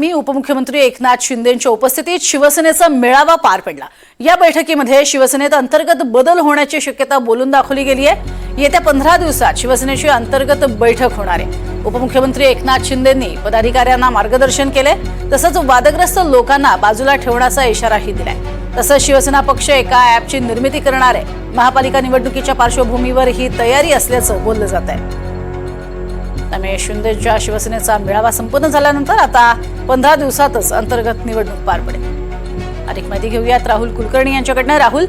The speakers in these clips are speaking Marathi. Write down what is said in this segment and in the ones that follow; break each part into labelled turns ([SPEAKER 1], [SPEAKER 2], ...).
[SPEAKER 1] मी उपमुख्यमंत्री एकनाथ शिंदेंच्या उपस्थितीत शिवसेनेचा मेळावा पार पडला। या बैठकीमध्ये शिवसेनेत अंतर्गत बदल होण्याची शक्यता बोलून दाखवली गेली आहे। येत्या 15 दिवसात शिवसेनेची अंतर्गत बैठक होणार आहे। उपमुख्यमंत्री एकनाथ शिंदेंनी पदाधिकाऱ्यांना मार्गदर्शन केले, तसंच वादग्रस्त लोकांना बाजूला ठेवण्याचा इशाराही दिलाय। तसंच शिवसेना पक्ष एका ॲपची निर्मिती करणार आहे। महापालिका निवडणुकीच्या पार्श्वभूमीवर ही तयारी असल्याचं बोललं जात आहे। त्यामुळे शिंदेच्या शिवसेनेचा मेळावा संपन्न झाल्यानंतर आता 15 दिवसातच अंतर्गत निवडणूक पार पडेल। अधिक माहिती घेऊयात राहुल कुलकर्णी यांच्याकडनं। राहुल,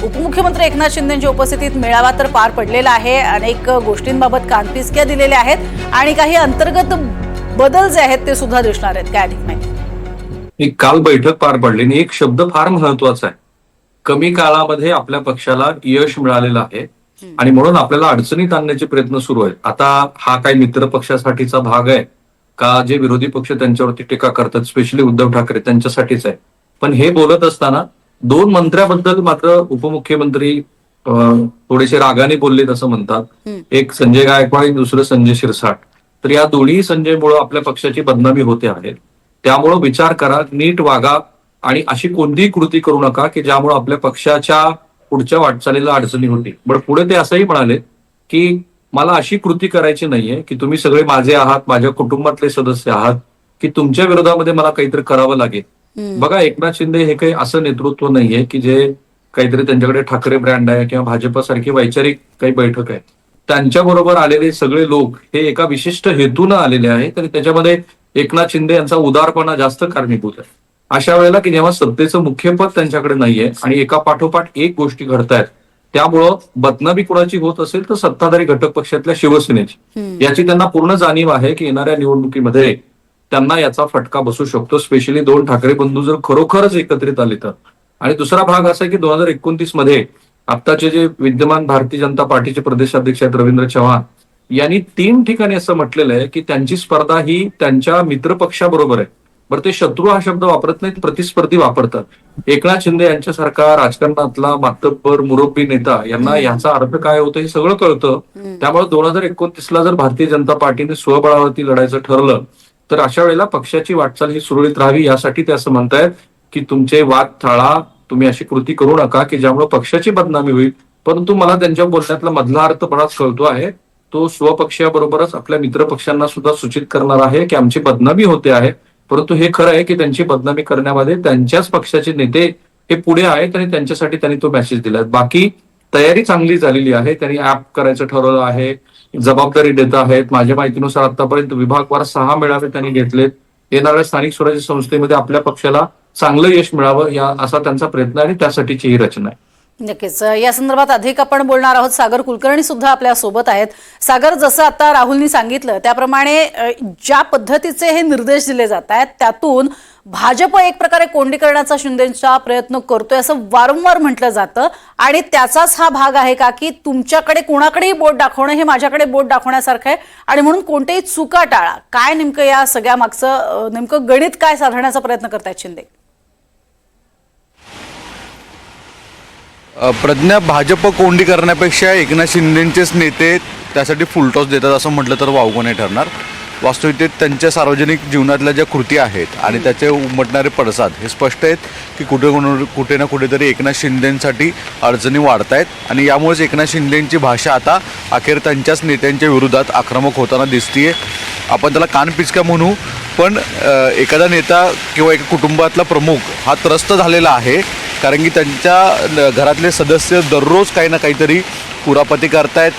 [SPEAKER 1] उपमुख्यमंत्री एकनाथ शिंदेंच्या उपस्थितीत मेळावा तर पार पडलेला आहे, अनेक गोष्टींबाबत कानपिचक्या दिलेल्या आहेत आणि काही अंतर्गत बदल जे आहेत ते सुद्धा दिसणार आहेत। काय अधिक माहिती?
[SPEAKER 2] काल बैठक पार पडली आणि एक शब्द फार महत्वाचा आहे। कमी काळामध्ये आपल्या पक्षाला यश मिळालेलं आहे आणि म्हणून आपल्याला अडचणीत आणण्याचे प्रयत्न सुरू आहेत। आता हा काही मित्र पक्षासाठीचा भाग आहे का, जे विरोधी पक्ष त्यांच्यावरती टीका करतात, स्पेशली उद्धव ठाकरे त्यांच्यासाठीच आहे। पण हे बोलत असताना दोन मंत्र्याबद्दल मात्र उपमुख्यमंत्री थोडेसे रागाने बोललेत असं म्हणतात। एक संजय गायकवाड आणि दुसरं संजय शिरसाट। तर या दोन्ही संजयमुळे आपल्या पक्षाची बदनामी होते आहे। त्यामुळे विचार करा, नीट वागा आणि अशी कोणतीही कृती करू नका की ज्यामुळे आपल्या पक्षाच्या पुढच्या वाटचालीला अडचणी होती। पण पुढे ते असंही म्हणाले की मला अशी कृती करायची नाहीये की तुम्ही सगळे माझे आहात, माझ्या कुटुंबातले सदस्य आहात, की तुमच्या विरोधामध्ये मला काहीतरी करावं लागेल। बघा, एकनाथ शिंदे हे काही असं नेतृत्व नाहीये की जे काहीतरी त्यांच्याकडे ठाकरे ब्रँड आहे किंवा भाजपसारखी वैचारिक काही बैठक आहे। त्यांच्याबरोबर आलेले सगळे लोक हे एका विशिष्ट हेतूनं आलेले आहेत आणि त्याच्यामध्ये एकनाथ शिंदे यांचा उदारपणा जास्त कारणीभूत आहे। अशा वेळेला की जेव्हा सत्तेचं मुख्य पद त्यांच्याकडे नाहीये आणि एका पाठोपाठ एक गोष्टी घडतायत, त्यामुळं बदनामी कुणाची होत असेल तर सत्ताधारी घटक पक्षातल्या शिवसेनेची। याची त्यांना पूर्ण जाणीव आहे की येणाऱ्या निवडणुकीमध्ये त्यांना याचा फटका बसू शकतो, स्पेशली दोन ठाकरे बंधू जर खरोखरच एकत्रित आले तर। आणि दुसरा भाग असा आहे की 2029 मध्ये आत्ताचे जे विद्यमान भारतीय जनता पार्टीचे प्रदेशाध्यक्ष आहेत रवींद्र चव्हाण यांनी 3 ठिकाणी असं म्हटलेलं आहे की त्यांची स्पर्धा ही त्यांच्या मित्रपक्षाबरोबर आहे। बरं, ते शत्रू हा शब्द वापरत नाहीत, प्रतिस्पर्धी वापरतात। एकनाथ शिंदे यांच्यासारखा राजकारणातला मातब्बर मुरब्बी नेता यांना याचा अर्थ काय होतं हे सगळं कळतं। त्यामुळे 2029ला जर भारतीय जनता पार्टीने स्वबळावरती लढायचं ठरलं तर अशा वेळेला पक्षाची वाटचाल ही सुरळीत राहावी, यासाठी ते असं म्हणतायत की तुमचे वाद टाळा, तुम्ही अशी कृती करू नका की ज्यामुळे पक्षाची बदनामी होईल। परंतु मला त्यांच्या बोलण्यातला मधला अर्थ बराच कळतो आहे, तो स्वपक्षाबरोबरच आपल्या मित्र पक्षांना सुद्धा सूचित करणार आहे की आमची बदनामी होते आहे। परंतु हे खरं आहे की त्यांची बदनामी करण्यामध्ये त्यांच्याच पक्षाचे नेते हे पुढे आहेत आणि त्यांच्यासाठी त्यांनी तो मेसेज दिलाय। बाकी तयारी चांगली झालेली आहे, त्यांनी ऍप करायचं ठरवलं आहे, जबाबदारी देत आहेत। माझ्या माहितीनुसार आतापर्यंत विभागवार 6 मेळावे त्यांनी घेतलेत। येणाऱ्या स्थानिक स्वराज्य संस्थेमध्ये आपल्या पक्षाला चांगलं यश मिळावं या असा त्यांचा प्रयत्न आहे आणि त्यासाठीची ही रचना आहे।
[SPEAKER 1] नक्कीच या संदर्भात अधिक आपण बोलणार आहोत। सागर कुलकर्णी सुद्धा आपल्या सोबत आहेत। सागर, जसं आता राहुलनी सांगितलं त्याप्रमाणे ज्या पद्धतीचे हे निर्देश दिले जात आहेत त्यातून भाजप एक प्रकारे कोंडीकरणाचा शिंदेचा प्रयत्न करतोय असं वारंवार म्हटलं जातं आणि त्याचाच हा भाग आहे का की तुमच्याकडे कोणाकडेही बोट दाखवणं हे माझ्याकडे बोट दाखवण्यासारखं आहे आणि म्हणून कोणतेही चुका टाळा? काय नेमकं या सगळ्या मागचं नेमकं गणित काय साधण्याचा प्रयत्न करतायत शिंदे?
[SPEAKER 3] प्रज्ञा, भाजप कोंडी करण्यापेक्षा एकनाथ शिंदेंचेच नेते त्यासाठी फुलटॉस देतात असं म्हटलं तर वावगं नाही ठरणार। वास्तविकतेत त्यांच्या सार्वजनिक जीवनातल्या ज्या कृती आहेत आणि त्याचे उमटणारे पडसाद हे स्पष्ट आहेत की कुठे ना कुठेतरी एकनाथ शिंदेंसाठी अडचणी वाढत आहेत आणि यामुळेच एकनाथ शिंदेंची भाषा आता अखेर त्यांच्याच नेत्यांच्या विरोधात आक्रमक होताना दिसतीये। आपण त्याला कानपिचका म्हणू, पण एखादा नेता किंवा एका कुटुंबातला प्रमुख हा त्रस्त झालेला आहे, कारण की त्यांच्या घरातले सदस्य दररोज काही ना काहीतरी कुरापती करतायत,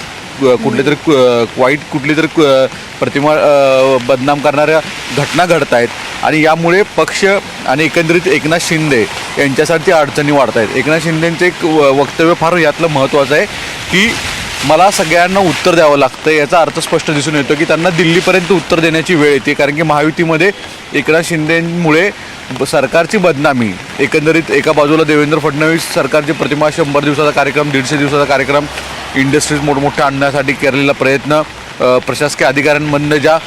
[SPEAKER 3] कुठली तरी प्रतिमा बदनाम करणाऱ्या घटना घडत आहेत आणि यामुळे पक्ष आणि एकंदरीत एकनाथ शिंदे यांच्यासाठी अडचणी वाढत आहेत। एकनाथ शिंदेंचं एक वक्तव्य फार यातलं महत्त्वाचं आहे की मला सगळ्यांना उत्तर द्यावं लागतं। याचा अर्थ स्पष्ट दिसून येतो की त्यांना दिल्लीपर्यंत उत्तर देण्याची वेळ येते, कारण की महायुतीमध्ये एकनाथ शिंदेंमुळे सरकारची बदनामी, एकंदरीत एका बाजूला देवेंद्र फडणवीस सरकारची प्रतिमा 100 दिवसाचा कार्यक्रम, 150 दिवसाचा कार्यक्रम, इंडस्ट्रीज मोठमोठ्या आणण्यासाठी केलेला प्रयत्न, प्रशासकीय अधिकाऱ्यांमधनं ज्या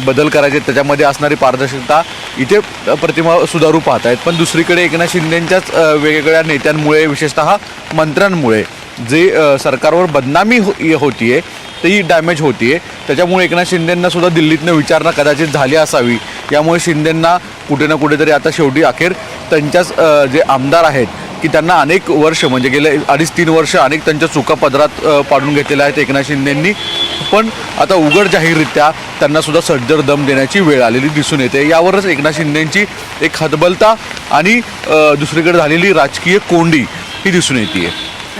[SPEAKER 3] बदल करायचे त्याच्यामध्ये असणारी पारदर्शकता, इथे प्रतिमा सुधारू पाहत आहेत। पण दुसरीकडे एकनाथ शिंदेंच्याच वेगवेगळ्या नेत्यांमुळे, विशेषतः मंत्र्यांमुळे जे सरकारवर बदनामी होतीये ती डॅमेज होतीये। त्याच्यामुळे एकनाथ शिंदेंना सुद्धा दिल्लीतनं विचारणा कदाचित झाली असावी यामुळे शिंदेंना कुठे ना कुठेतरी आता शेवटी अखेर त्यांच्याच जे आमदार आहेत की त्यांना अनेक वर्ष म्हणजे गेले 2.5-3 वर्ष अनेक त्यांच्या चुका पदरात पाडून घेतलेल्या आहेत एकनाथ शिंदेंनी, पण आता उघड जाहीररित्या त्यांना सुद्धा सज्जर दम देण्याची वेळ आलेली दिसून येते. यावरच एकनाथ शिंदेंची एक हतबलता आणि दुसरीकडे झालेली राजकीय कोंडी ही दिसून येते.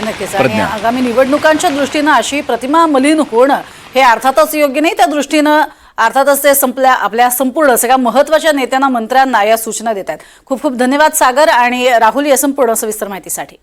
[SPEAKER 1] नक्कीच. आणि आगामी निवडणुकांच्या दृष्टीनं अशी प्रतिमा मलिन होणं हे अर्थातच योग्य नाही. त्या दृष्टीनं अर्थातच ते आपल्या संपूर्ण सगळ्या महत्त्वाच्या नेत्यांना, मंत्र्यांना या सूचना देत आहेत. खूप खूप धन्यवाद सागर आणि राहुल या संपूर्ण सविस्तर माहितीसाठी.